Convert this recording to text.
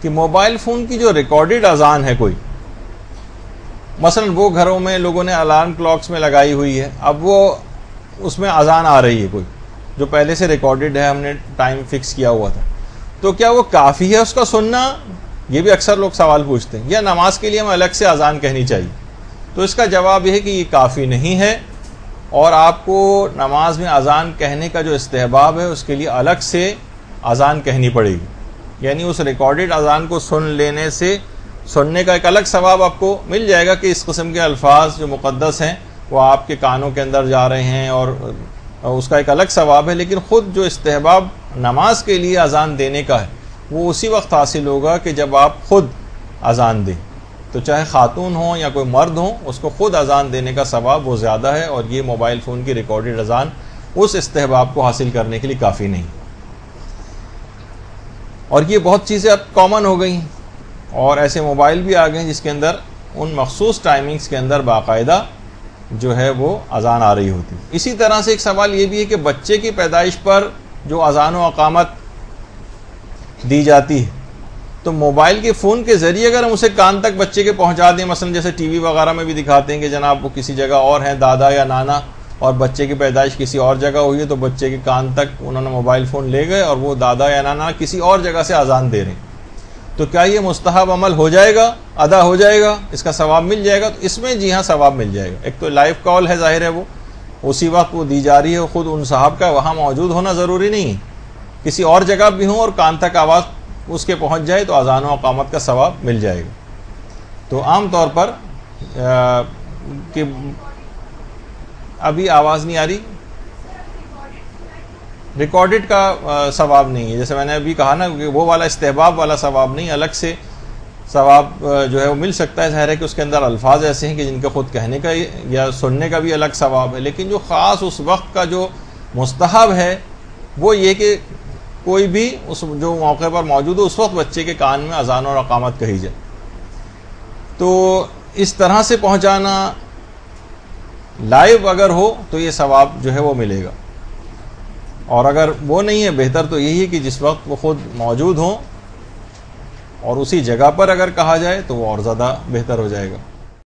کہ mobile phone کی جو ریکارڈڈ اذان ہے کوئی، مثلا وہ گھروں میں لوگوں نے الارم کلاکس میں لگائی ہوئی ہے، اب وہ اس میں اذان آ رہی ہے کوئی جو پہلے سے ریکارڈڈ ہے، ہم نے ٹائم فکس کیا ہوا تھا، تو کیا وہ کافی ہے اس کا سننا؟ یہ بھی اکثر لوگ سوال پوچھتے ہیں، یا نماز کے لیے ہم الگ سے اذان کہنی چاہیے؟ تو اس کا جواب یہ ہے کہ یہ کافی نہیں ہے، اور آپ کو نماز میں اذان کہنے کا جو استحباب ہے اس کے لیے الگ سے اذان کہنی پڑے گی، یعنی اس ریکارڈڈ اذان کو سننے کا ایک الگ ثواب آپ کو مل جائے گا کہ اس قسم کے الفاظ جو مقدس ہیں وہ آپ کے کانوں کے اندر جا رہے ہیں، اور اس کا ایک الگ ثواب ہے، لیکن خود جو استحباب نماز کے لیے اذان دینے کا ہے وہ اسی وقت حاصل ہوگا کہ جب آپ خود اذان دیں، تو چاہے خاتون ہوں یا کوئی مرد ہوں، اس کو خود اذان دینے کا ثواب وہ زیادہ ہے، اور یہ موبائل فون کی ریکارڈڈ اذان اس استحباب کو حاصل کرنے کے لیے کافی نہیں۔ اور یہ بہت چیزیں اب کامن ہو گئی ہیں، اور ایسے موبائل بھی آ گئے ہیں جس کے اندر ان مخصوص ٹائمنگز کے اندر باقاعدہ جو ہے وہ اذان آ رہی ہوتی۔ اسی طرح سے ایک سوال یہ بھی ہے کہ بچے کی پیدائش پر جو اذان و اقامت دی جاتی ہے، تو موبائل کے فون کے ذریعے اگر ہم اسے کان تک بچے کے پہنچا دیں، مثلا جیسے ٹی وی وغیرہ میں بھی دکھاتے ہیں کہ جناب وہ کسی جگہ اور ہیں، دادا یا نانا، اور بچے کی پیدائش کسی اور جگہ ہوئی ہے، تو بچے کے کان تک انہوں نے موبائل فون لے گئے اور وہ دادا یا نانا کسی اور جگہ سے اذان دے رہے ہیں، تو کیا یہ مستحب عمل ہو جائے گا، ادا ہو جائے گا، اس کا ثواب مل جائے گا؟ تو اس میں جی ہاں ثواب مل جائے گا۔ ایک تو لائیو کال ہے، ظاہر ہے وہ اسی وقت وہ دی جا رہی ہے، خود ان صاحب کا وہاں موجود ہونا ضروری نہیں ہے، کسی اور جگہ بھی ہوں اور کان تک آواز اس کے پہنچ جائے تو اذان و اقامت کا ثواب مل جائے گا۔ تو عام طور پر کہ ابھی آواز نہیں آ رہی، ریکارڈڈ کا ثواب نہیں ہے، جیسے میں نے ابھی کہا نا کہ وہ والا استحباب والا ثواب نہیں، الگ سے ثواب جو ہے وہ مل سکتا ہے۔ ظاہر ہے کہ اس کے اندر الفاظ ایسے ہیں کہ جن کا خود کہنے کا یا سننے کا بھی الگ ثواب ہے، لیکن جو خاص اس وقت کا جو مستحب ہے وہ یہ کہ کوئی بھی اس جو موقع پر موجود ہو اس وقت بچے کے کان میں اذان اور اقامت کہی جائے، تو اس طرح سے پہنچانا لائیو اگر ہو تو یہ ثواب جو ہے وہ ملے گا، اور اگر وہ نہیں ہے بہتر تو یہی ہے کہ جس وقت وہ خود موجود ہوں اور اسی جگہ پر اگر کہا جائے تو وہ اور زیادہ بہتر ہو جائے گا۔